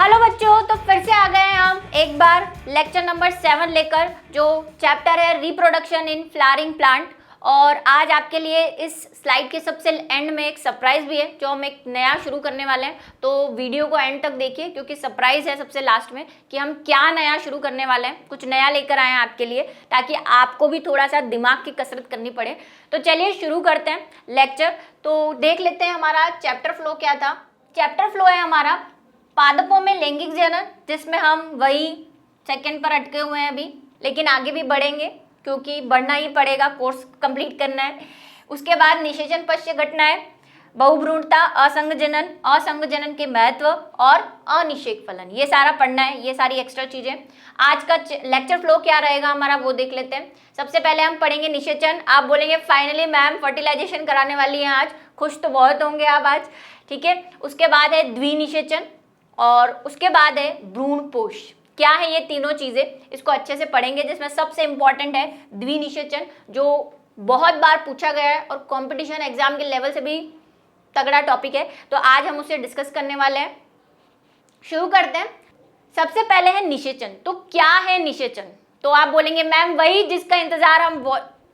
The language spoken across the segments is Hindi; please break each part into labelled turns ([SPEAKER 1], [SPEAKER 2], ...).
[SPEAKER 1] हेलो बच्चों, तो फिर से आ गए हैं हम एक बार लेक्चर नंबर 7 लेकर, जो चैप्टर है रिप्रोडक्शन इन फ्लावरिंग प्लांट। और आज आपके लिए इस स्लाइड के सबसे एंड में एक सरप्राइज भी है जो हम एक नया शुरू करने वाले हैं। तो वीडियो को एंड तक देखिए क्योंकि सरप्राइज है सबसे लास्ट में कि हम क्या नया शुरू करने वाले हैं। कुछ नया लेकर आए हैं आपके लिए ताकि आपको भी थोड़ा सा दिमाग की कसरत करनी पड़े। तो चलिए शुरू करते हैं लेक्चर। तो देख लेते हैं हमारा चैप्टर फ्लो क्या था। चैप्टर फ्लो है हमारा पादपों में लैंगिक जनन, जिसमें हम वही सेकंड पर अटके हुए हैं अभी, लेकिन आगे भी बढ़ेंगे क्योंकि बढ़ना ही पड़ेगा, कोर्स कंप्लीट करना है। उसके बाद निषेचन पश्य घटनाएं, बहुभ्रूणता, असंग जनन के महत्व और अनिषेक फलन, ये सारा पढ़ना है, ये सारी एक्स्ट्रा चीजें। आज का लेक्चर फ्लो क्या रहेगा हमारा वो देख लेते हैं। सबसे पहले हम पढ़ेंगे निषेचन। आप बोलेंगे फाइनली मैम फर्टिलाइजेशन कराने वाली हैं आज, खुश तो बहुत होंगे आप आज, ठीक है। उसके बाद है द्विनिषेचन और उसके बाद है भ्रूणपोष। क्या है ये तीनों चीजें, इसको अच्छे से पढ़ेंगे, जिसमें सबसे इंपॉर्टेंट है द्विनिषेचन, जो बहुत बार पूछा गया है और कंपटीशन एग्जाम के लेवल से भी तगड़ा टॉपिक है। तो आज हम उसे डिस्कस करने वाले हैं। शुरू करते हैं। सबसे पहले है निषेचन। तो क्या है निषेचन? तो आप बोलेंगे मैम वही जिसका इंतजार हम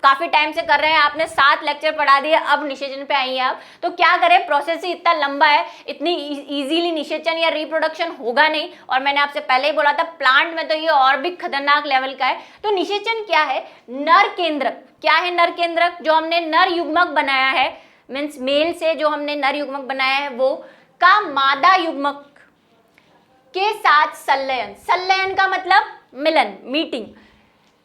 [SPEAKER 1] काफी टाइम से कर रहे हैं, आपने 7 लेक्चर पढ़ा दिए, अब निषेचन पे आई हैं आप। तो क्या करें, प्रोसेस ही इतना लंबा है, इतनी इजीली निषेचन या रिप्रोडक्शन होगा नहीं। और मैंने आपसे पहले ही बोला था प्लांट में तो ये और भी खतरनाक लेवल का है। तो निषेचन क्या है? नर केंद्रक। क्या है नर केंद्रक? जो हमने नर युग्मक बनाया है, मीन्स मेल से जो हमने नर युग्मक बनाया है वो का मादा युग्मक के साथ संलयन। संलयन का मतलब मिलन, मीटिंग,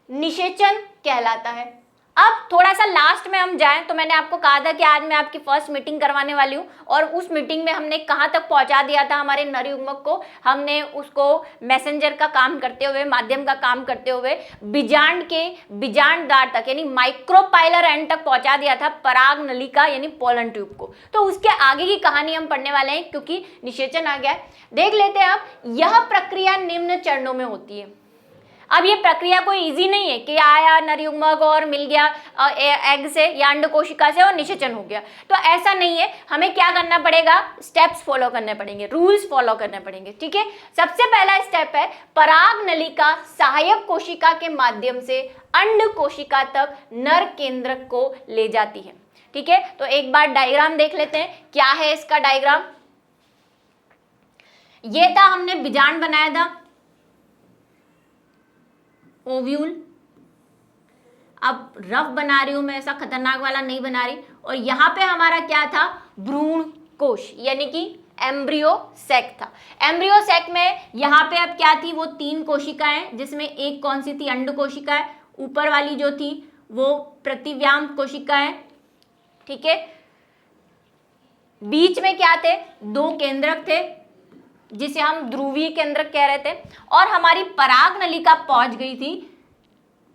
[SPEAKER 1] निषेचन कहलाता है। अब थोड़ा सा लास्ट में हम जाएं तो मैंने आपको कहा था कि आज मैं आपकी फर्स्ट मीटिंग करवाने वाली हूं, और उस मीटिंग में हमने कहां तक पहुंचा दिया था हमारे नर युग्मक को। हमने उसको मैसेंजर का काम करते हुए, माध्यम का काम करते हुए बीजांड के बीजांडदार तक यानी माइक्रोपाइलर एंड तक पहुंचा दिया था, पराग नलिका यानी पोलन ट्यूब को। तो उसके आगे की कहानी हम पढ़ने वाले हैं क्योंकि निषेचन आ गया है। देख लेते हैं आप। यह प्रक्रिया निम्न चरणों में होती है। अब ये प्रक्रिया कोई इजी नहीं है कि आया नर युग्मक और मिल गया एग से या अंड कोशिका से और निषेचन हो गया, तो ऐसा नहीं है। हमें क्या करना पड़ेगा? स्टेप्स फॉलो करने पड़ेंगे, रूल्स फॉलो करने पड़ेंगे, ठीक है। सबसे पहला स्टेप है पराग नलिका सहायक कोशिका के माध्यम से अंड कोशिका तक नर केंद्रक को ले जाती है, ठीक है। तो एक बार डायग्राम देख लेते हैं। क्या है इसका डायग्राम? ये था, हमने बीजांड बनाया था, ओव्यूल। अब रफ बना रही हूं मैं, ऐसा खतरनाक वाला नहीं बना रही। और यहां पे हमारा क्या था? भ्रूण कोश यानी कि एम्ब्रियो सैक था। एम्ब्रियो सैक में यहां पे अब क्या थी? वो 3 कोशिकाएं, जिसमें एक कौन सी थी? अंड कोशिका है। ऊपर वाली जो थी वो प्रतिव्याम कोशिका है, ठीक है। बीच में क्या थे? 2 केंद्रक थे जिसे हम ध्रुवीय केंद्रक कह रहे थे। और हमारी पराग नलिका पहुंच गई थी,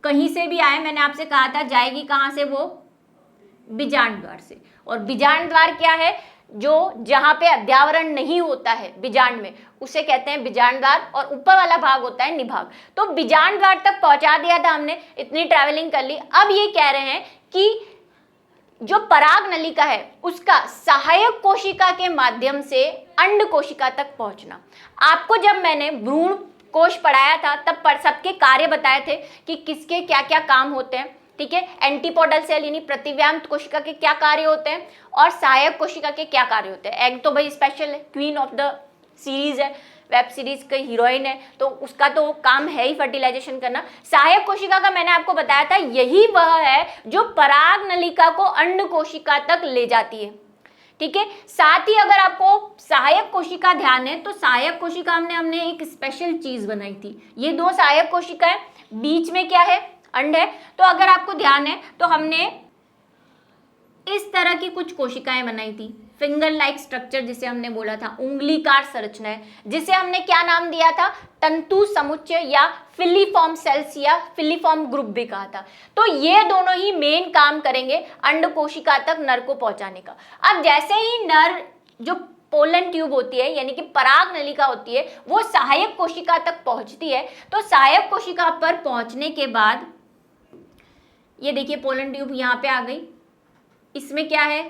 [SPEAKER 1] कहीं से भी आए, मैंने आपसे कहा था जाएगी कहां से? वो बीजांड द्वार से। और बीजांड द्वार क्या है? जो जहां पे अध्यावरण नहीं होता है बीजांड में, उसे कहते हैं बीजांड द्वार, और ऊपर वाला भाग होता है निभाग। तो बीजांड द्वार तक पहुंचा दिया था हमने, इतनी ट्रैवलिंग कर ली। अब ये कह रहे हैं कि जो पराग नलिका है उसका सहायक कोशिका के माध्यम से अंड कोशिका तक पहुंचना। आपको जब मैंने भ्रूण कोश पढ़ाया था तब सबके कार्य बताए थे कि किसके क्या क्या काम होते हैं, ठीक है। एंटीपोडल सेल यानी प्रतिव्याम कोशिका के क्या कार्य होते हैं और सहायक कोशिका के क्या कार्य होते हैं। एग तो भाई स्पेशल है, क्वीन ऑफ द सीरीज है, वेब सीरीज का हीरोइन है, तो उसका तो काम है ही फर्टिलाइजेशन करना। सहायक कोशिका का मैंने आपको बताया था, यही वह है जो पराग नलिका को अंड कोशिका तक ले जाती है, ठीक है। साथ ही अगर आपको सहायक कोशिका ध्यान है तो सहायक कोशिका हमने एक स्पेशल चीज बनाई थी। ये 2 सहायक कोशिका है, बीच में क्या है? अंड है। तो अगर आपको ध्यान है तो हमने इस तरह की कुछ कोशिकाएं बनाई थी, फिंगर लाइक स्ट्रक्चर जिसे हमने बोला था, उंगलीकार संरचना है, जिसे हमने क्या नाम दिया था? तंतु समुच्चय या फिलीफॉर्म सेल्स या फिलीफॉर्म ग्रुप भी कहा था। तो ये दोनों ही मेन काम करेंगे अंड कोशिका तक नर को पहुंचाने का। अब जैसे ही नर जो पोलन ट्यूब होती है यानी कि पराग नलिका होती है वो सहायक कोशिका तक पहुंचती है, तो सहायक कोशिका पर पहुंचने के बाद ये देखिए पोलन ट्यूब यहाँ पे आ गई। इसमें क्या है?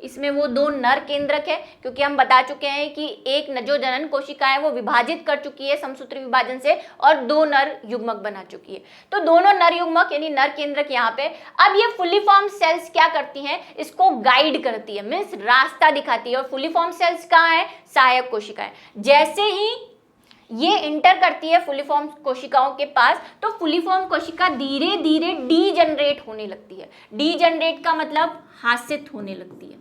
[SPEAKER 1] इसमें वो 2 नर केंद्रक है, क्योंकि हम बता चुके हैं कि एक जो जनन कोशिका है वो विभाजित कर चुकी है समसूत्री विभाजन से और 2 नर युग्मक बना चुकी है। तो दोनों नर युग्मक यानी नर केंद्रक यहाँ पे। अब ये फुली फॉर्म सेल्स क्या करती हैं, इसको गाइड करती है, मीन्स रास्ता दिखाती है। और फुली फॉर्म सेल्स कहाँ है, सहायक कोशिकाएं। जैसे ही ये इंटर करती है फुली फॉर्म कोशिकाओं के पास, तो फुली फॉर्म कोशिका धीरे धीरे डीजनरेट होने लगती है। डीजनरेट का मतलब हासित होने लगती है,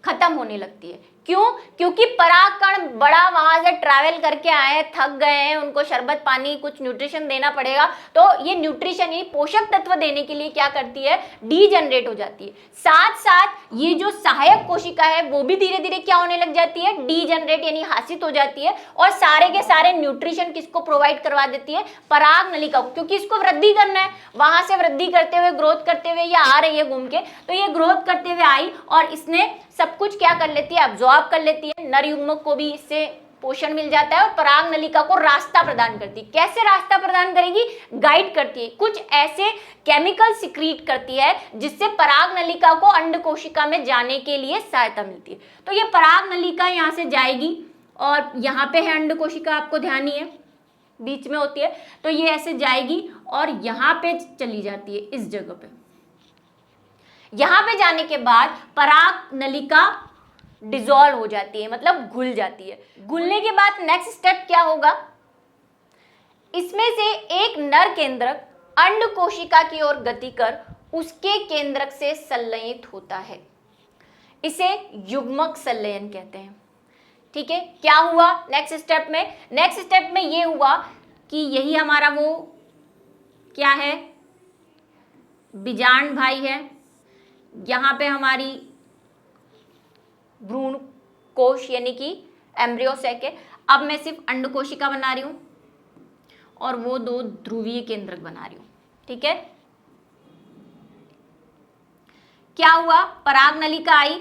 [SPEAKER 1] खत्म होने लगती है। क्यों? क्योंकि परागकण बड़ा वहां से ट्रैवल करके आए हैं, थक गए हैं, उनको शरबत पानी कुछ न्यूट्रिशन देना पड़ेगा, तो ये न्यूट्रिशन ये पोषक तत्व देने के लिए क्या करती है, डीजनरेट हो जाती है। साथ साथ ये जो सहायक कोशिका है वो भी धीरे धीरे क्या होने लग जाती है, डीजनरेट यानी हासित हो जाती है। और सारे के सारे न्यूट्रिशन किसको प्रोवाइड करवा देती है, पराग नलिका को, क्योंकि इसको वृद्धि करना है। वहां से वृद्धि करते हुए ग्रोथ करते हुए ये आ रही है घूम के, तो ये ग्रोथ करते हुए आई और इसने सब कुछ क्या कर लेती है, अब्जॉर्ब कर लेती है। नर युग्मक को भी इससे पोषण मिल जाता है और पराग नलिका को रास्ता प्रदान करती है। कैसे रास्ता प्रदान करेगी, गाइड करती है, कुछ ऐसे केमिकल सिक्रीट करती है जिससे पराग नलिका को अंड कोशिका में जाने के लिए सहायता मिलती है। तो ये पराग नलिका यहाँ से जाएगी और यहाँ पे है अंड कोशिका, आपको ध्यान ही है बीच में होती है, तो ये ऐसे जाएगी और यहाँ पे चली जाती है इस जगह पे। यहां पे जाने के बाद पराग नलिका डिसॉल्व हो जाती है, मतलब घुल जाती है। घुलने के बाद नेक्स्ट स्टेप क्या होगा, इसमें से एक नर केंद्रक अंड कोशिका की ओर गति कर उसके केंद्रक से संलयित होता है। इसे युग्मक संलयन कहते हैं। ठीक है, क्या हुआ नेक्स्ट स्टेप में, नेक्स्ट स्टेप में ये हुआ कि यही हमारा वो क्या है, बीजांड भाई है, यहाँ पे हमारी भ्रूण कोश यानी कि एम्ब्रियो सैक है। अब मैं सिर्फ अंड कोशिका बना रही हूं और वो 2 ध्रुवीय केंद्रक बना रही हूं। ठीक है, क्या हुआ, पराग नलिका आई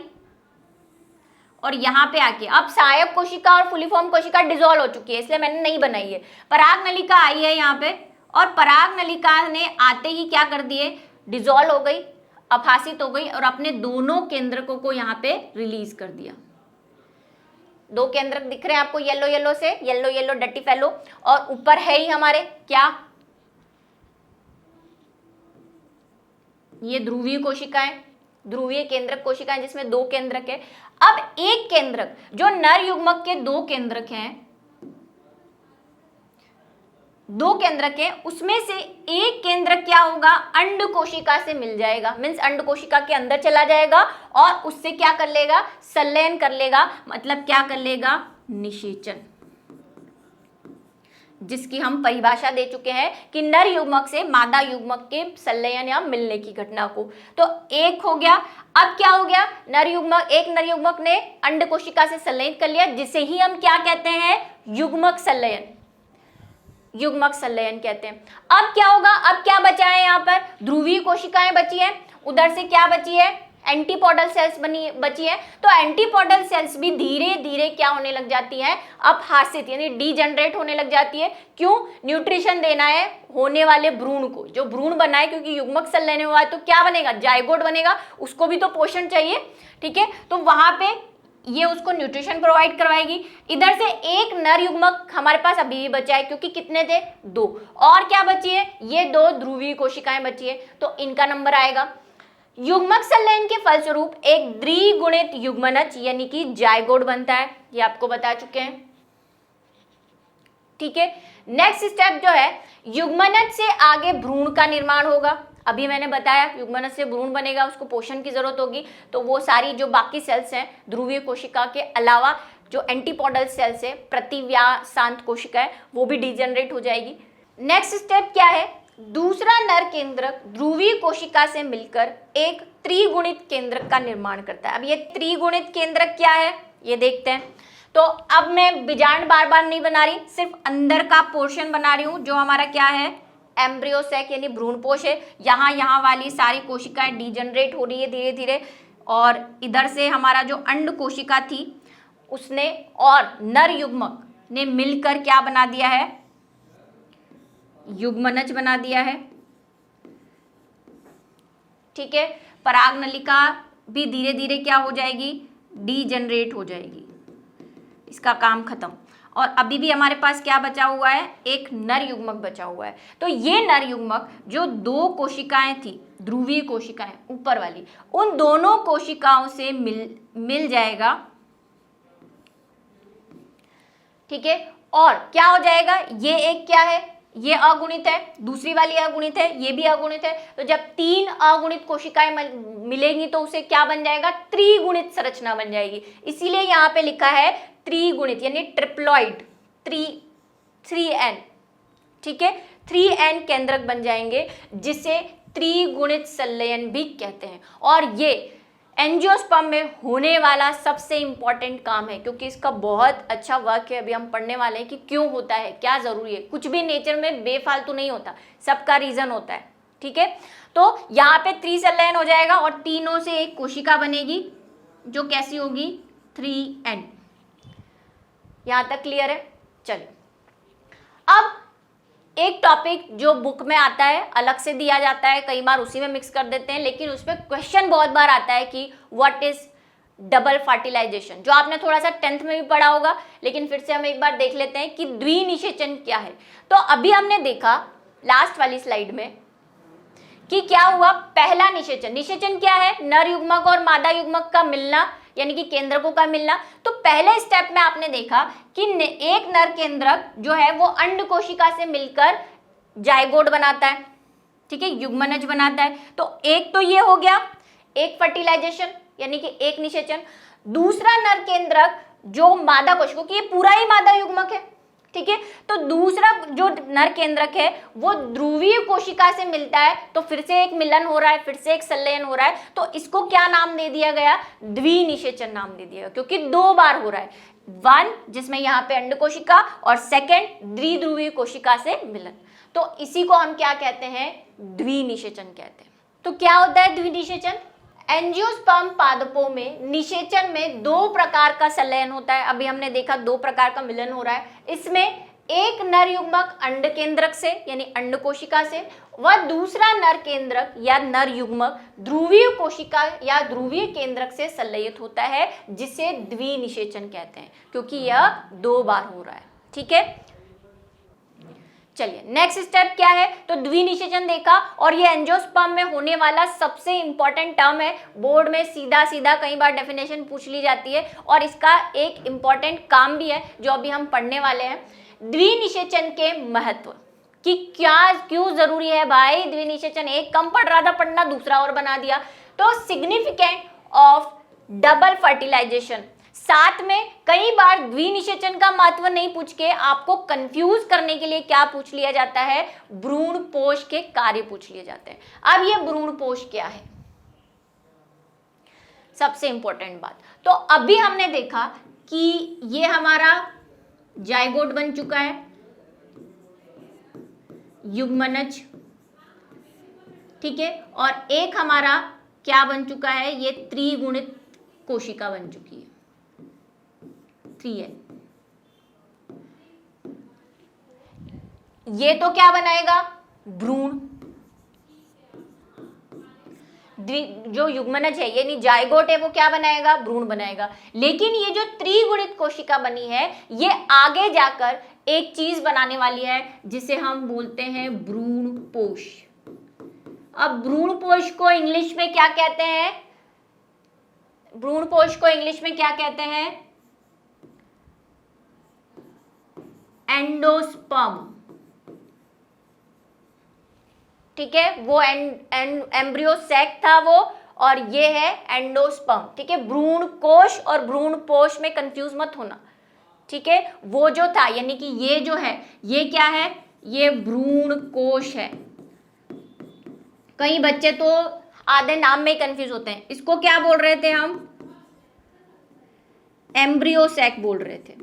[SPEAKER 1] और यहां पे आके अब सहायक कोशिका और फुलीफॉर्म कोशिका डिसॉल्व हो चुकी है, इसलिए मैंने नहीं बनाई है। पराग नलिका आई है यहाँ पे और पराग नलिका ने आते ही क्या कर दिए, डिसॉल्व हो गई, अपहासित हो गई और अपने दोनों केंद्रकों को यहाँ पे रिलीज कर दिया। 2 केंद्रक दिख रहे हैं आपको येलो येलो से, येलो येलो डटी फेलो, और ऊपर है ही हमारे क्या, ये ध्रुवीय कोशिकाएं, ध्रुवीय केंद्रक कोशिकाएं जिसमें 2 केंद्रक है। अब एक केंद्रक जो नर युग्मक के 2 केंद्रक हैं, 2 केंद्रक है, उसमें से एक केंद्रक क्या होगा, अंड कोशिका से मिल जाएगा, मीन्स अंड कोशिका के अंदर चला जाएगा और उससे क्या कर लेगा, संलयन कर लेगा, मतलब क्या कर लेगा, निषेचन, जिसकी हम परिभाषा दे चुके हैं कि नर युग्मक से मादा युग्मक के संलयन या मिलने की घटना को। तो एक हो गया। अब क्या हो गया, नर युग्मक, एक नर युग्मक ने अंड कोशिका से संलयन कर लिया, जिसे ही हम क्या कहते हैं, युग्मक संलयन, युग्मक संलयन कहते हैं। अब क्या होगा, अब क्या बचा है, यहाँ पर ध्रुवीय कोशिकाएं बची है, उधर से क्या बची है, एंटीपोडल सेल्स बची है। तो एंटीपोडल सेल्स भी धीरे धीरे क्या होने लग जाती है, अपहासित यानी डीजनरेट होने लग जाती है। क्यों, न्यूट्रिशन देना है होने वाले भ्रूण को, जो भ्रूण बना है, क्योंकि युग्मक संलयन हुआ है तो क्या बनेगा, जायगोट बनेगा, उसको भी तो पोषण चाहिए। ठीक है, तो वहां पे ये उसको न्यूट्रिशन प्रोवाइड करवाएगी। इधर से एक नर युग्मक हमारे पास अभी भी बचा है, क्योंकि कितने थे, 2, और क्या बची है, ये 2 ध्रुवीय कोशिकाएं बची है, तो इनका नंबर आएगा। युग्मक संलयन के फलस्वरूप एक द्विगुणित युग्मनज यानी कि जायगोट बनता है, ये आपको बता चुके हैं। ठीक है, नेक्स्ट स्टेप जो है, युग्मनज से आगे भ्रूण का निर्माण होगा। अभी मैंने बताया युग्मनज से भ्रूण बनेगा, उसको पोषण की जरूरत होगी, तो वो सारी जो बाकी सेल्स हैं ध्रुवीय कोशिका के अलावा जो एंटीपोडल सेल्स है, प्रतिव्यासांत कोशिका है, वो भी डिजनरेट हो जाएगी। नेक्स्ट स्टेप क्या है, दूसरा नर केंद्रक ध्रुवीय कोशिका से मिलकर एक त्रिगुणित केंद्रक का निर्माण करता है। अब ये त्रिगुणित केंद्रक क्या है, ये देखते हैं। तो अब मैं बीजांड बार बार नहीं बना रही, सिर्फ अंदर का पोर्शन बना रही हूँ, जो हमारा क्या है, एम्ब्रियो सैक यानी भ्रूणपोष है। यहाँ वाली सारी कोशिकाएं डीजनरेट हो रही है धीरे धीरे, और इधर से हमारा जो अंड कोशिका थी उसने और नर युग्मक ने मिलकर क्या बना दिया है, युग्मनज बना दिया है। ठीक है, परागनलिका भी धीरे धीरे क्या हो जाएगी, डीजनरेट हो जाएगी, इसका काम खत्म। और अभी भी हमारे पास क्या बचा हुआ है, एक नर युग्मक बचा हुआ है। तो ये नर युग्मक जो 2 कोशिकाएं थी, ध्रुवीय कोशिकाएं ऊपर वाली, उन दोनों कोशिकाओं से मिल जाएगा, ठीक है। और क्या हो जाएगा, ये एक क्या है, ये अगुणित है, दूसरी वाली अगुणित है, ये भी अगुणित है। तो जब 3 अगुणित कोशिकाएं मिलेंगी तो उसे क्या बन जाएगा, त्रिगुणित संरचना बन जाएगी। इसीलिए यहाँ पे लिखा है त्रिगुणित, यानी ट्रिप्लॉइड, 3n, ठीक है, 3n केंद्रक बन जाएंगे, जिसे त्रिगुणित संलयन भी कहते हैं। और ये एंजियोस्पर्म में होने वाला सबसे इंपॉर्टेंट काम है, क्योंकि इसका बहुत अच्छा वर्क है। अभी हम पढ़ने वाले हैं कि क्यों होता है, क्या जरूरी है। कुछ भी नेचर में बेफालतू नहीं होता, सबका रीजन होता है, ठीक है। तो यहाँ पे त्रिसंलयन हो जाएगा और तीनों से एक कोशिका बनेगी जो कैसी होगी, 3n। यहां तक क्लियर है। चलिए अब एक टॉपिक जो बुक में आता है, अलग से दिया जाता है, कई बार उसी में मिक्स कर देते हैं, लेकिन उसमें क्वेश्चन बहुत बार आता है कि व्हाट इज डबल फर्टिलाइजेशन, जो आपने थोड़ा सा 10th में भी पढ़ा होगा, लेकिन फिर से हम एक बार देख लेते हैं कि द्विनिषेचन क्या है। तो अभी हमने देखा लास्ट वाली स्लाइड में कि क्या हुआ, पहला निषेचन। निषेचन क्या है, नर युग्मक और मादा युग्मक का मिलना, यानी कि केंद्रकों का मिलना। तो पहले स्टेप में आपने देखा कि एक नर केंद्रक जो है वो अंड कोशिका से मिलकर जाइगोट बनाता है, ठीक है, युग्मनज बनाता है। तो एक तो ये हो गया, एक फर्टिलाइजेशन यानी कि एक निषेचन। दूसरा नर केंद्रक जो मादा कोशिका, क्योंकि ये पूरा ही मादा युग्मक है, ठीक है, तो दूसरा जो नर केंद्रक है वो ध्रुवीय कोशिका से मिलता है, तो फिर से एक मिलन हो रहा है, फिर से एक संलयन हो रहा है। तो इसको क्या नाम दे दिया गया, द्विनिषेचन नाम दे दिया गया, क्योंकि 2 बार हो रहा है। 1 जिसमें यहाँ पे अंड कोशिका और सेकेंड द्विध्रुवीय कोशिका से मिलन। तो इसी को हम क्या कहते हैं, द्विनिषेचन कहते हैं। तो क्या होता है द्विनिषेचन, एंजियोस्पर्म पादपों में निषेचन में 2 प्रकार का संलयन होता है। अभी हमने देखा 2 प्रकार का मिलन हो रहा है। इसमें एक नर युग्मक अंड केंद्रक से यानी अंड कोशिका से, व दूसरा नर केंद्रक या नर युग्मक ध्रुवीय कोशिका या ध्रुवीय केंद्रक से संलयित होता है, जिसे द्विनिषेचन कहते हैं, क्योंकि यह 2 बार हो रहा है, ठीक है। चलिए नेक्स्ट स्टेप क्या है, तो द्विनिषेचन देखा, और ये एंजियोस्पर्म में होने वाला सबसे इंपॉर्टेंट टर्म है। बोर्ड में सीधा सीधा कई बार डेफिनेशन पूछ ली जाती है, और इसका एक इंपॉर्टेंट काम भी है जो अभी हम पढ़ने वाले हैं। द्विनिषेचन के महत्व कि क्या क्यों जरूरी है भाई द्विनिषेचन, एक कम पढ़ रहा था पढ़ना, दूसरा और बना दिया। तो सिग्निफिकेंट ऑफ डबल फर्टिलाइजेशन, साथ में कई बार द्विनिषेचन का महत्व नहीं पूछ के आपको कंफ्यूज करने के लिए क्या पूछ लिया जाता है, भ्रूणपोष के कार्य पूछ लिए जाते हैं। अब ये भ्रूणपोष क्या है, सबसे इंपॉर्टेंट बात। तो अभी हमने देखा कि ये हमारा जाइगोट बन चुका है, युग्मनज, ठीक है, और एक हमारा क्या बन चुका है, ये त्रिगुणित कोशिका बन चुकी है, 3n। ये तो क्या बनाएगा, भ्रूण, जो युग्मनज है यानी जाइगोट है वो क्या बनाएगा, भ्रूण बनाएगा। लेकिन ये जो त्रिगुणित कोशिका बनी है ये आगे जाकर एक चीज बनाने वाली है जिसे हम बोलते हैं भ्रूणपोष। अब भ्रूणपोष को इंग्लिश में क्या कहते हैं, भ्रूणपोष को इंग्लिश में क्या कहते हैं, एंडोस्पर्म, ठीक है, वो एम्ब्रियो सैक था वो, और ये है एंडोस्पर्म, ठीक है। भ्रूण कोश और भ्रूणपोष में कंफ्यूज मत होना, ठीक है। वो जो था यानी कि ये जो है ये क्या है, ये भ्रूण कोश है। कई बच्चे तो आधे नाम में ही कंफ्यूज होते हैं, इसको क्या बोल रहे थे हम, एम्ब्रियो सैक बोल रहे थे,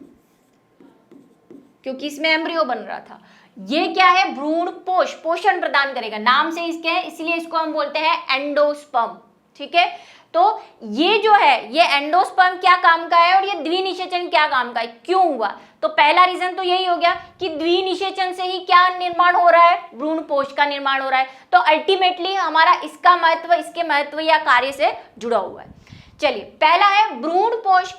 [SPEAKER 1] क्योंकि इसमें एम्ब्रियो बन रहा था। ये क्या है, भ्रूण पोषण प्रदान करेगा, नाम से इसके है, इसलिए इसको हम बोलते हैं एंडोस्पर्म, ठीक है। तो ये जो है ये एंडोस्पर्म क्या काम का है और ये द्विनिषेचन क्या काम का है, क्यों हुआ? तो पहला रीजन तो यही हो गया कि द्विनिषेचन से ही क्या निर्माण हो रहा है, भ्रूणपोष का निर्माण हो रहा है। तो अल्टीमेटली हमारा इसका महत्व इसके महत्व या कार्य से जुड़ा हुआ है। चलिए, पहला है भ्रूणपोष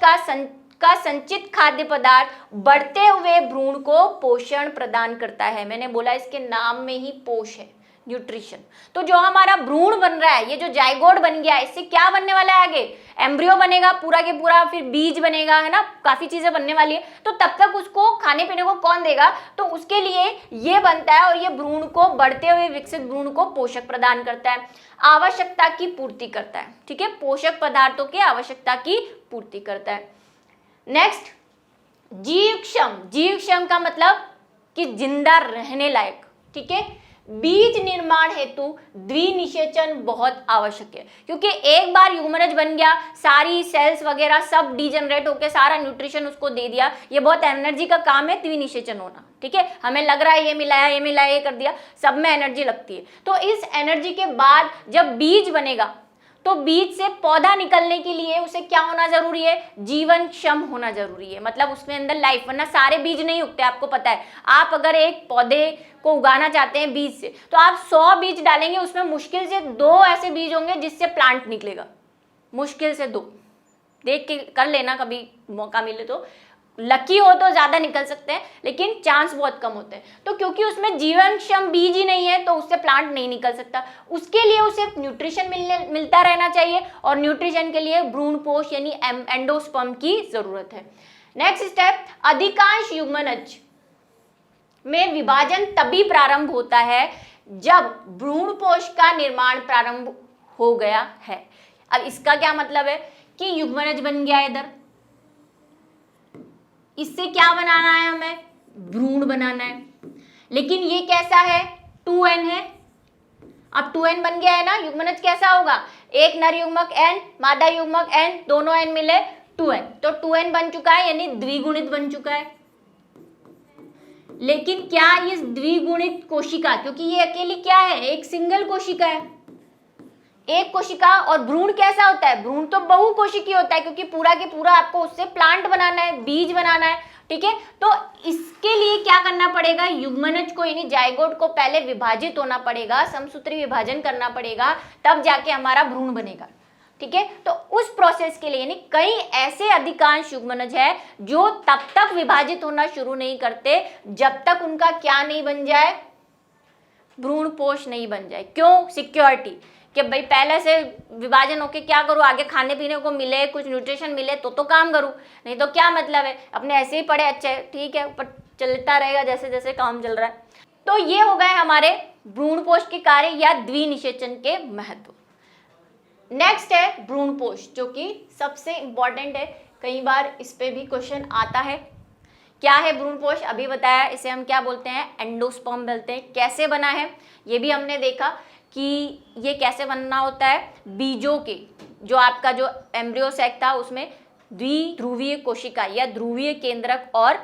[SPEAKER 1] का संचित खाद्य पदार्थ बढ़ते हुए भ्रूण को पोषण प्रदान करता है। मैंने बोला इसके नाम में ही पोष है, न्यूट्रिशन। तो जो हमारा भ्रूण बन रहा है, ये जो जाइगोट बन गया है, इससे क्या बनने वाला है आगे? एम्ब्रियो बनेगा पूरा के पूरा, फिर बीज बनेगा, है ना, काफी चीजें बनने वाली है। तो तब तक उसको खाने पीने को कौन देगा? तो उसके लिए ये बनता है और ये भ्रूण को, बढ़ते हुए विकसित भ्रूण को पोषक प्रदान करता है, आवश्यकता की पूर्ति करता है। ठीक है, पोषक पदार्थों की आवश्यकता की पूर्ति करता है। नेक्स्ट, जीवक्षम। जीवक्षम का मतलब कि जिंदा रहने लायक। ठीक है, बीज निर्माण हेतु द्विनिषेचन बहुत आवश्यक है, क्योंकि एक बार ह्यूमरज बन गया, सारी सेल्स वगैरह सब डिजेनरेट होकर सारा न्यूट्रिशन उसको दे दिया, ये बहुत एनर्जी का काम है द्विनिषेचन होना। ठीक है, हमें लग रहा है ये मिलाया ये मिलाया ये कर दिया, सब में एनर्जी लगती है। तो इस एनर्जी के बाद जब बीज बनेगा तो बीज से पौधा निकलने के लिए उसे क्या होना जरूरी है? जीवन क्षम होना जरूरी है, मतलब उसमें अंदर लाइफ, वरना सारे बीज नहीं उगते। आपको पता है, आप अगर एक पौधे को उगाना चाहते हैं बीज से, तो आप 100 बीज डालेंगे, उसमें मुश्किल से 2 ऐसे बीज होंगे जिससे प्लांट निकलेगा, मुश्किल से 2। देख के कर लेना, कभी मौका मिले तो। लकी हो तो ज्यादा निकल सकते हैं, लेकिन चांस बहुत कम होते हैं। तो क्योंकि उसमें जीवनक्षम बीज ही नहीं है, तो उससे प्लांट नहीं निकल सकता। उसके लिए उसे न्यूट्रिशन मिलता रहना चाहिए, और न्यूट्रिशन के लिए भ्रूणपोष यानी एंडोस्पर्म की जरूरत है। नेक्स्ट स्टेप, अधिकांश युग्मनज में विभाजन तभी प्रारंभ होता है जब भ्रूणपोष का निर्माण प्रारंभ हो गया है। अब इसका क्या मतलब है कि युग्मनज बन गया इधर, इससे क्या बनाना है हमें? भ्रूण बनाना है। लेकिन ये कैसा है? 2n है। अब 2n बन गया है ना, युग्मनज कैसा होगा? एक नर युग्मक n, मादा युग्मक n, दोनों n मिले 2n। तो 2n बन चुका है, यानी द्विगुणित बन चुका है। लेकिन क्या ये द्विगुणित कोशिका, क्योंकि ये अकेली क्या है? एक सिंगल कोशिका है, एक कोशिका। और भ्रूण कैसा होता है? भ्रूण तो बहुकोशिकीय होता है, क्योंकि पूरा के पूरा आपको उससे प्लांट बनाना है, बीज बनाना है। ठीक है, तो इसके लिए क्या करना पड़ेगा? युग्मनज को यानी जाइगोट को पहले विभाजित होना पड़ेगा, समसूत्री विभाजन करना पड़ेगा, तब जाके हमारा भ्रूण बनेगा। ठीक है, तो उस प्रोसेस के लिए यानी कई ऐसे अधिकांश युग्मनज है जो तब तक विभाजित होना शुरू नहीं करते जब तक उनका क्या नहीं बन जाए? भ्रूणपोष नहीं बन जाए। क्यों? सिक्योरिटी, कि भाई पहले से विभाजन होके क्या करूँ, आगे खाने पीने को मिले, कुछ न्यूट्रिशन मिले तो काम करूँ, नहीं तो क्या मतलब है? अपने ऐसे ही पड़े, अच्छे ठीक है, पर चलता रहेगा जैसे जैसे काम चल रहा है। तो ये हो गए हमारे भ्रूणपोष के कार्य या द्विनिषेचन के महत्व। नेक्स्ट है भ्रूणपोष, जो कि सबसे इंपॉर्टेंट है, कई बार इस पे भी क्वेश्चन आता है। क्या है भ्रूणपोष? अभी बताया, इसे हम क्या बोलते हैं? एंडोस्पर्म बोलते हैं। कैसे बना है ये भी हमने देखा कि ये कैसे बनना होता है। बीजों के जो आपका जो एम्ब्रियो सैक था उसमें द्विध्रुवीय कोशिका या ध्रुवीय केंद्रक और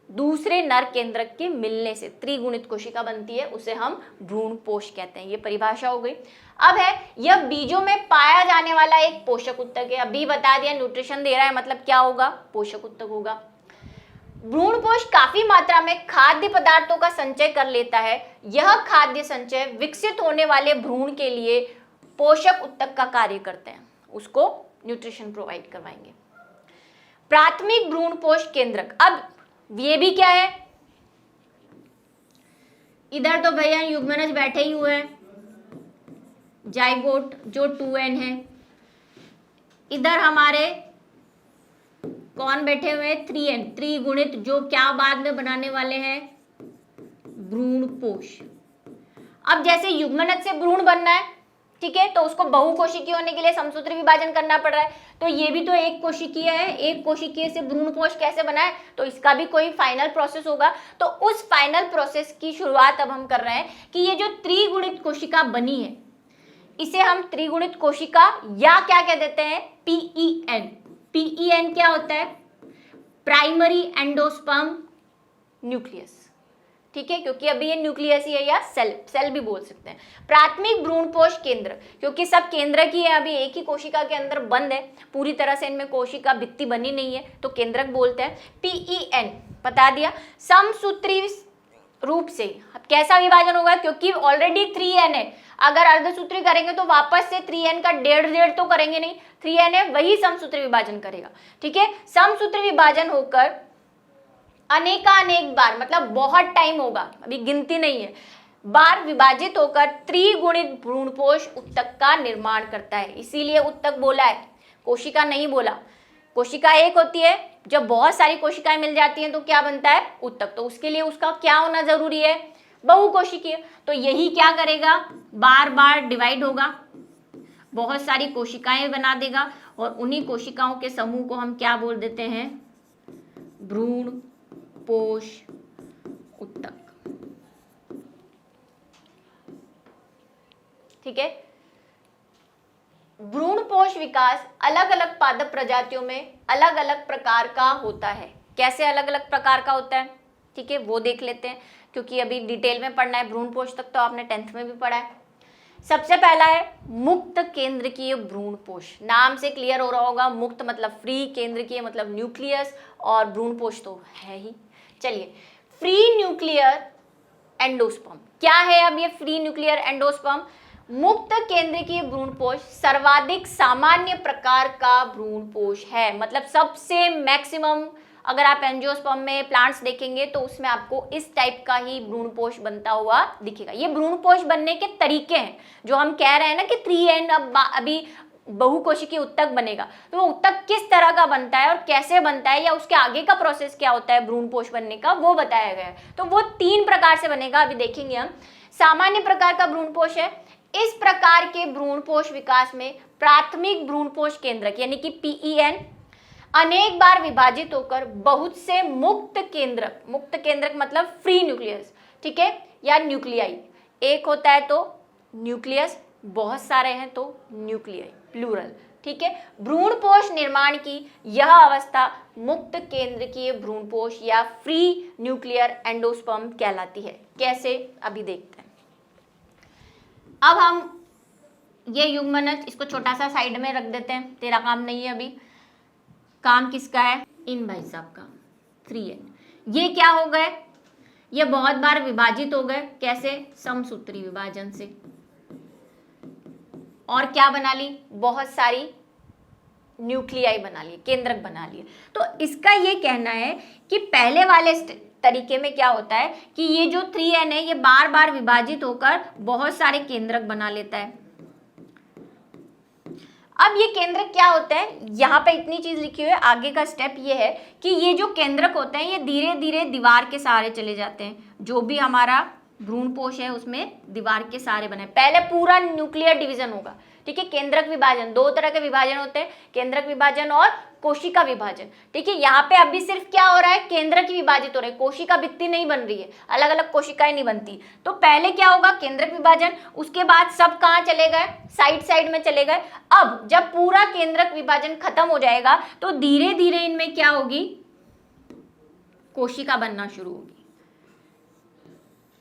[SPEAKER 1] दूसरे नर केंद्रक के मिलने से त्रिगुणित कोशिका बनती है, उसे हम भ्रूणपोष कहते हैं। ये परिभाषा हो गई। अब है यह बीजों में पाया जाने वाला एक पोषक उत्तक है। अभी बता दिया न्यूट्रिशन दे रहा है, मतलब क्या होगा? पोषक उत्तक होगा। भ्रूणपोष काफी मात्रा में खाद्य पदार्थों का संचय कर लेता है। यह खाद्य संचय विकसित होने वाले भ्रूण के लिए पोषक उत्तक का कार्य करते हैं, उसको न्यूट्रिशन प्रोवाइड करवाएंगे। प्राथमिक भ्रूणपोष केंद्रक, अब ये भी क्या है? इधर तो भैया युग्मनज बैठे ही हुए हैं, जाइगोट जो 2n है, इधर हमारे कौन बैठे हुए हैं? 3n, त्रिगुणित, जो क्या बाद में बनाने वाले हैं? भ्रूणपोष। अब जैसे युग्मनज से भ्रूण बनना है, ठीक है, तो उसको बहुकोशिकीय होने के लिए समसूत्री विभाजन करना पड़ रहा है। तो ये भी तो एक कोशिकीय है, एक कोशिकीय से भ्रूणपोष कैसे बना है? तो इसका भी कोई फाइनल प्रोसेस होगा। तो उस फाइनल प्रोसेस की शुरुआत अब हम कर रहे हैं कि ये जो त्रिगुणित कोशिका बनी है, इसे हम त्रिगुणित कोशिका या क्या कह देते हैं? PEN। PEN क्या होता है? Primary endosperm nucleus. ठीक है, क्योंकि अभी ये न्यूक्लियस ही है, या सेल भी बोल सकते हैं। प्राथमिक भ्रूणपोष केंद्र, क्योंकि सब केंद्रक ही है, अभी एक ही कोशिका के अंदर बंद है, पूरी तरह से इनमें कोशिका भित्ति बनी नहीं है, तो केंद्रक बोलते हैं। PEN बता दिया। समसूत्री रूप से कैसा विभाजन होगा, क्योंकि ऑलरेडी 3N है, अगर अर्धसूत्री करेंगे तो वापस से 3N का डेढ़ तो करेंगे नहीं, 3N है वही समसूत्री विभाजन करेगा। ठीक है, समसूत्री विभाजन होकर अनेकानेक बार, मतलब बहुत टाइम होगा, अभी गिनती नहीं है, बार विभाजित होकर त्रिगुणित भ्रूणपोष उत्तक का निर्माण करता है। इसीलिए उत्तक बोला है, कोशिका नहीं बोला। कोशिका एक होती है, जब बहुत सारी कोशिकाएं मिल जाती हैं तो क्या बनता है, उत्तक। तो उसके लिए उसका क्या होना जरूरी है, बहुकोशिकीय। तो यही क्या करेगा, बार बार डिवाइड होगा, बहुत सारी कोशिकाएं बना देगा, और उन्हीं कोशिकाओं के समूह को हम क्या बोल देते हैं, भ्रूणपोष उत्तक। ठीक है, भ्रूणपोष विकास अलग अलग पादप प्रजातियों में अलग अलग प्रकार का होता है। कैसे अलग अलग प्रकार का होता है, ठीक है, वो देख लेते हैं, क्योंकि अभी डिटेल में पढ़ना है। भ्रूणपोष तक तो आपने 10th में भी पढ़ा है। सबसे पहला है मुक्त केंद्रकीय भ्रूणपोष। नाम से क्लियर हो रहा होगा, मुक्त मतलब फ्री, केंद्रकीय मतलब न्यूक्लियस, और भ्रूणपोष तो है ही। चलिए, फ्री न्यूक्लियर एंडोस्पर्म क्या है। अब ये फ्री न्यूक्लियर एंडोस्पर्म मुक्त केंद्रकीय भ्रूणपोष सर्वाधिक सामान्य प्रकार का भ्रूणपोष है। मतलब सबसे मैक्सिमम, अगर आप एंजियोस्पर्म में प्लांट्स देखेंगे तो उसमें आपको इस टाइप का ही भ्रूणपोष बनता हुआ दिखेगा। ये भ्रूणपोष बनने के तरीके हैं, जो हम कह रहे हैं ना कि 3N अभी बहुकोशिकीय उत्तक बनेगा, तो वो उत्तक किस तरह का बनता है और कैसे बनता है, या उसके आगे का प्रोसेस क्या होता है भ्रूणपोष बनने का, वो बताया गया है। तो वो 3 प्रकार से बनेगा, अभी देखेंगे हम। सामान्य प्रकार का भ्रूणपोष है। इस प्रकार के भ्रूणपोष विकास में प्राथमिक भ्रूणपोष केंद्रक यानी कि PEN अनेक बार विभाजित होकर बहुत से मुक्त केंद्रक मतलब फ्री न्यूक्लियस, ठीक है, या न्यूक्लियाई। एक होता है तो न्यूक्लियस, बहुत सारे हैं तो न्यूक्लियाई, प्लूरल। ठीक है, भ्रूणपोष निर्माण की यह अवस्था मुक्त केंद्रकीय भ्रूणपोष या फ्री न्यूक्लियर एंडोस्पर्म कहलाती है। कैसे, अभी देखते हैं। अब हम ये युग्मनज, इसको छोटा सा साइड में रख देते हैं, तेरा काम नहीं है अभी। काम किसका है, इन भाई साहब का, 3N। ये क्या हो गए, ये बहुत बार विभाजित हो गए। कैसे, समसूत्री विभाजन से। और क्या बना ली, बहुत सारी न्यूक्लियाई बना लिए, केंद्रक बना लिए। तो इसका ये कहना है कि पहले वाले तरीके में क्या होता है कि ये जो 3N है, ये बार बार विभाजित होकर बहुत सारे केंद्रक बना लेता है। अब ये केंद्रक क्या होते हैं, यहाँ पे इतनी चीज लिखी हुई है। आगे का स्टेप ये है कि ये जो केंद्रक होते हैं, ये धीरे धीरे दीवार के सहारे चले जाते हैं। जो भी हमारा भ्रूणपोष है उसमें दीवार के सहारे बने। पहले पूरा न्यूक्लियर डिवीजन होगा, ठीक है। केंद्रक विभाजन, 2 तरह के विभाजन होते हैं, केंद्रक विभाजन और कोशिका विभाजन। ठीक है, यहाँ पे अभी सिर्फ क्या हो रहा है, केंद्रक ही विभाजित हो रहे हैं, कोशिका भित्ति नहीं बन रही है, अलग अलग कोशिकाएं नहीं बनती। तो पहले क्या होगा, केंद्रक विभाजन, उसके बाद सब कहाँ चले गए, साइड में चले गए। अब जब पूरा केंद्रक विभाजन खत्म हो जाएगा तो धीरे धीरे इनमें क्या होगी, कोशिका बनना शुरू होगी।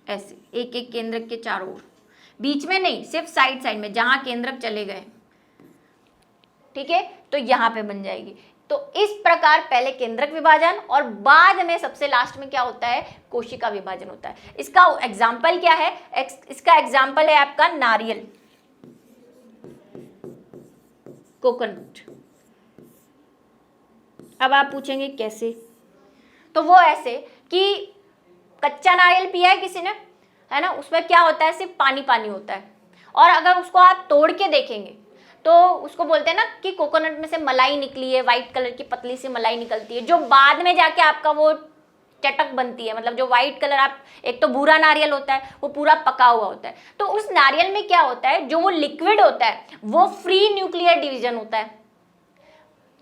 [SPEAKER 1] ऐसे एक एक केंद्रक के चारों ओर, बीच में नहीं, सिर्फ साइड में जहां केंद्रक चले गए, ठीक है, तो यहां पे बन जाएगी। तो इस प्रकार पहले केंद्रक विभाजन और बाद में सबसे लास्ट में क्या होता है, कोशिका विभाजन होता है। इसका एग्जाम्पल क्या है, इसका एग्जाम्पल है आपका नारियल, कोकोनट। अब आप पूछेंगे कैसे, तो वो ऐसे कि कच्चा नारियल पिया है किसी ने, है ना, उसमें क्या होता है, सिर्फ पानी पानी होता है। और अगर उसको आप तोड़ के देखेंगे तो उसको बोलते हैं ना कि कोकोनट में से मलाई निकली है, व्हाइट कलर की पतली सी मलाई निकलती है, जो बाद में जाके आपका वो चटक बनती है। मतलब जो व्हाइट कलर, आप एक तो भूरा नारियल होता है, वो पूरा पका हुआ होता है। तो उस नारियल में क्या होता है, जो वो लिक्विड होता है वो फ्री न्यूक्लियर डिवीजन होता है,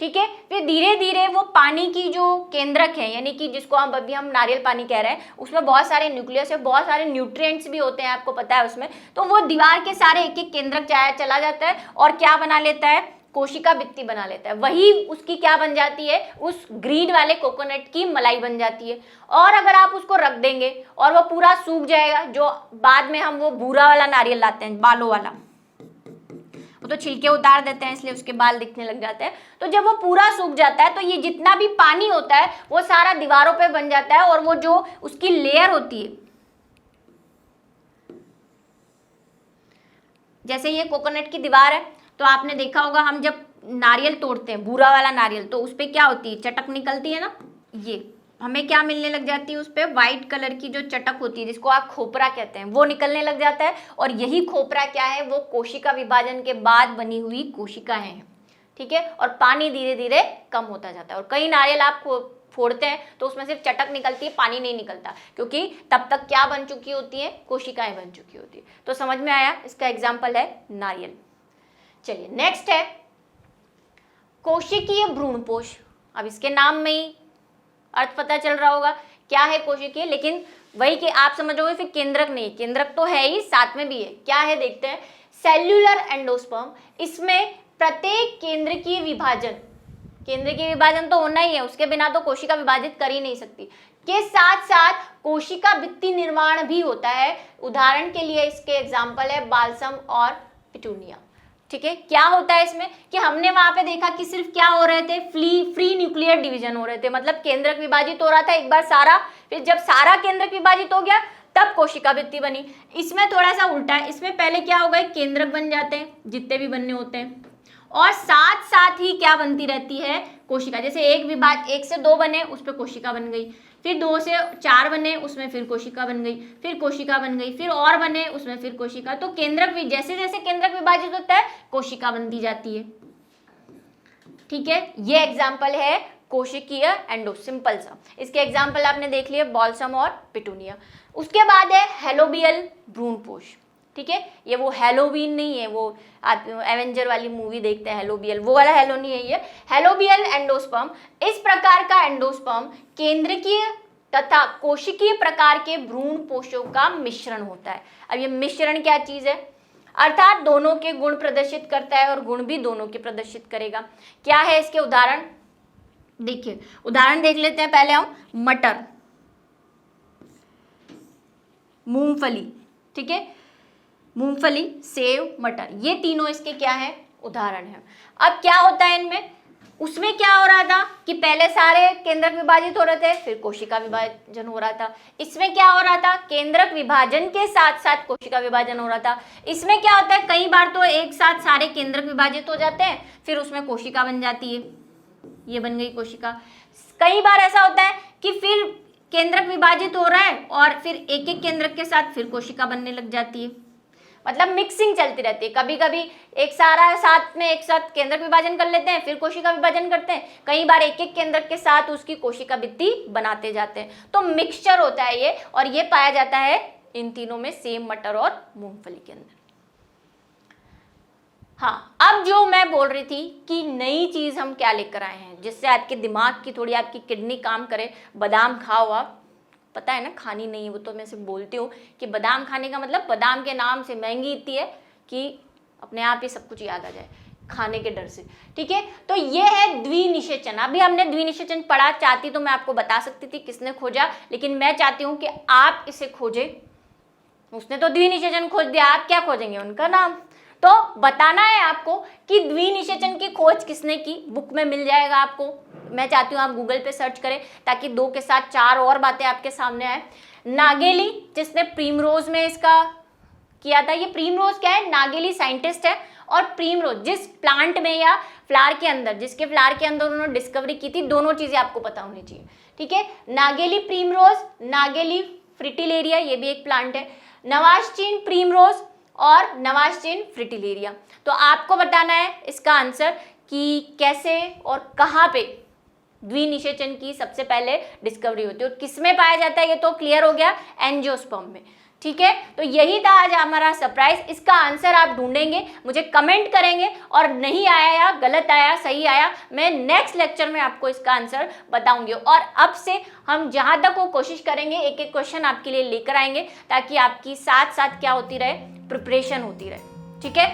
[SPEAKER 1] ठीक है। फिर धीरे धीरे वो पानी की जो केंद्रक है, यानी कि जिसको हम अभी हम नारियल पानी कह रहे हैं, उसमें बहुत सारे न्यूक्लियस है, बहुत सारे न्यूट्रिएंट्स भी होते हैं, आपको पता है उसमें। तो वो दीवार के सारे एक एक केंद्रक चला जाता है और क्या बना लेता है, कोशिका भित्ति बना लेता है, वही उसकी क्या बन जाती है, उस ग्रीन वाले कोकोनट की मलाई बन जाती है। और अगर आप उसको रख देंगे और वो पूरा सूख जाएगा, जो बाद में हम वो भूरा वाला नारियल लाते हैं, बालों वाला, वो तो छिलके उतार देते हैं इसलिए उसके बाल दिखने लग जाते हैं। तो जब वो पूरा सूख जाता है तो ये जितना भी पानी होता है वो सारा दीवारों पे बन जाता है, और वो जो उसकी लेयर होती है, जैसे ये कोकोनट की दीवार है, तो आपने देखा होगा हम जब नारियल तोड़ते हैं, भूरा वाला नारियल, तो उस पर क्या होती है, चटक निकलती है ना, ये हमें क्या मिलने लग जाती है, उस पर व्हाइट कलर की जो चटक होती है जिसको आप खोपरा कहते हैं, वो निकलने लग जाता है। और यही खोपरा क्या है, वो कोशिका विभाजन के बाद बनी हुई कोशिकाएं हैं, ठीक है। और पानी धीरे धीरे कम होता जाता है, और कई नारियल आप फोड़ते हैं तो उसमें सिर्फ चटक निकलती है, पानी नहीं निकलता, क्योंकि तब तक क्या बन चुकी होती है, कोशिकाएं बन चुकी होती है। तो समझ में आया, इसका एग्जाम्पल है नारियल। चलिए नेक्स्ट है कोशिकीय भ्रूणपोष। अब इसके नाम में ही अर्थ पता चल रहा होगा क्या है कोशिकीय, लेकिन वही कि आप समझोगे फिर केंद्रक नहीं, केंद्रक तो है ही, साथ में भी है, क्या है देखते हैं। सेल्यूलर एंडोस्पर्म, इसमें प्रत्येक केंद्रकीय विभाजन, केंद्रकीय विभाजन तो होना ही है, उसके बिना तो कोशिका विभाजित कर ही नहीं सकती, के साथ साथ कोशिका भित्ति निर्माण भी होता है। उदाहरण के लिए इसके एग्जाम्पल है बाल्सम और पिटूनिया, ठीक है। क्या होता है इसमें कि हमने वहां पे देखा कि सिर्फ क्या हो रहे थे, फ्री न्यूक्लियर डिवीजन हो रहे थे, मतलब केंद्रक विभाजित हो रहा था एक बार सारा, फिर जब सारा केंद्रक विभाजित हो गया तब कोशिका भित्ति बनी। इसमें थोड़ा सा उल्टा है, इसमें पहले क्या होगा, केंद्रक बन जाते हैं जितने भी बनने होते हैं, और साथ साथ ही क्या बनती रहती है, कोशिका। जैसे एक से 2 बने, उस पर कोशिका बन गई, फिर 2 से 4 बने, उसमें फिर कोशिका बन गई, फिर कोशिका बन गई, फिर और बने, उसमें फिर कोशिका। तो केंद्रक भी जैसे जैसे केंद्रक विभाजित होता है कोशिका बनती जाती है, ठीक है। ये एग्जाम्पल है कोशिकीय एंडो, सिंपल सा। इसके एग्जाम्पल आपने देख लिए बॉल्सम और पिटूनिया। उसके बाद है हेलोबियल भ्रूणपोष, ठीक है। ये वो हेलोवीन नहीं है, वो आप एवेंजर वाली मूवी देखते हैं हेलोबियल, वो वाला हेलो नहीं है, ये हेलोबियल एंडोस्पर्म। इस प्रकार का एंडोस्पर्म केंद्रकीय तथा कोशिकीय प्रकार के भ्रूणपोषों का मिश्रण होता है। अब ये मिश्रण क्या चीज है, अर्थात दोनों के गुण प्रदर्शित करता है और गुण भी दोनों के प्रदर्शित करेगा। क्या है इसके उदाहरण, देखिए उदाहरण देख लेते हैं पहले हम। मटर, मूंगफली, ठीक है, मूंगफली, सेव, मटर, ये तीनों इसके क्या है, उदाहरण है। अब क्या होता है इनमें, उसमें क्या हो रहा था कि पहले सारे केंद्रक विभाजित हो रहे थे, फिर कोशिका विभाजन हो रहा था। इसमें क्या हो रहा था, केंद्रक विभाजन के साथ साथ कोशिका विभाजन हो रहा था। इसमें क्या होता है, कई बार तो एक साथ सारे केंद्रक विभाजित हो जाते हैं, फिर उसमें कोशिका बन जाती है, ये बन गई कोशिका। कई बार ऐसा होता है कि फिर केंद्रक विभाजित हो रहा है और फिर एक एक केंद्रक के साथ फिर कोशिका बनने लग जाती है, मतलब मिक्सिंग चलती रहती है। कभी कभी एक साथ केंद्रक विभाजन कर लेते हैं, फिर कोशिका विभाजन करते हैं, कई बार एक एक केंद्रक के साथ उसकी कोशिका भित्ति बनाते जाते हैं। तो मिक्सचर होता है ये, और ये पाया जाता है इन तीनों में, सेम, मटर और मूंगफली के अंदर। हाँ, अब जो मैं बोल रही थी कि नई चीज हम क्या लेकर आए हैं जिससे आपके दिमाग की थोड़ी, आपकी किडनी काम करे। बादाम खाओ आप, पता है ना, खानी नहीं है वो तो मैं सिर्फ बोलती हूँ कि बादाम खाने का मतलब बादाम के नाम से महंगी इतनी है कि अपने आप ही सब कुछ याद आ जाए खाने के डर से, ठीक है। तो ये है द्विनिषेचन। अभी हमने द्विनिषेचन पढ़ा, चाहती तो मैं आपको बता सकती थी किसने खोजा, लेकिन मैं चाहती हूँ कि आप इसे खोजें। उसने तो द्विनिषेचन खोज दिया, आप क्या खोजेंगे, उनका नाम। तो बताना है आपको कि द्विनिषेचन की खोज किसने की, बुक में मिल जाएगा आपको। मैं चाहती हूँ आप गूगल पे सर्च करें ताकि 2 के साथ 4 और बातें आपके सामने आए। नागेली, जिसने प्रीमरोज में इसका किया था, ये प्रीमरोज क्या है, नागेली साइंटिस्ट है, और प्रीमरोज जिस प्लांट में या फ्लावर के अंदर, जिसके फ्लावर के अंदर उन्होंने डिस्कवरी की थी, दोनों चीजें आपको पता होनी चाहिए, ठीक है। नागेली प्रीमरोज, नागेली फ्रिटिलेरिया, ये भी एक प्लांट है, नवाज़चीन प्रीमरोज और नवाज़चीन फ्रिटिलेरिया। तो आपको बताना है इसका आंसर कि कैसे और कहाँ पे द्विनिषेचन की सबसे पहले डिस्कवरी होती है और किसमें पाया जाता है, ये तो क्लियर हो गया, एंजियोस्पर्म में, ठीक है। तो यही था आज हमारा सरप्राइज। इसका आंसर आप ढूंढेंगे, मुझे कमेंट करेंगे, और नहीं आया या गलत आया सही आया, मैं नेक्स्ट लेक्चर में आपको इसका आंसर बताऊंगी। और अब से हम जहां तक वो कोशिश करेंगे, एक एक क्वेश्चन आपके लिए लेकर आएंगे ताकि आपकी साथ साथ क्या होती रहे, प्रिपरेशन होती रहे, ठीक है।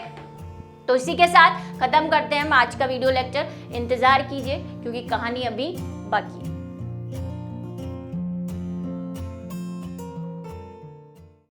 [SPEAKER 1] तो इसी के साथ खत्म करते हैं हम आज का वीडियो लेक्चर। इंतजार कीजिए क्योंकि कहानी अभी बाकी है।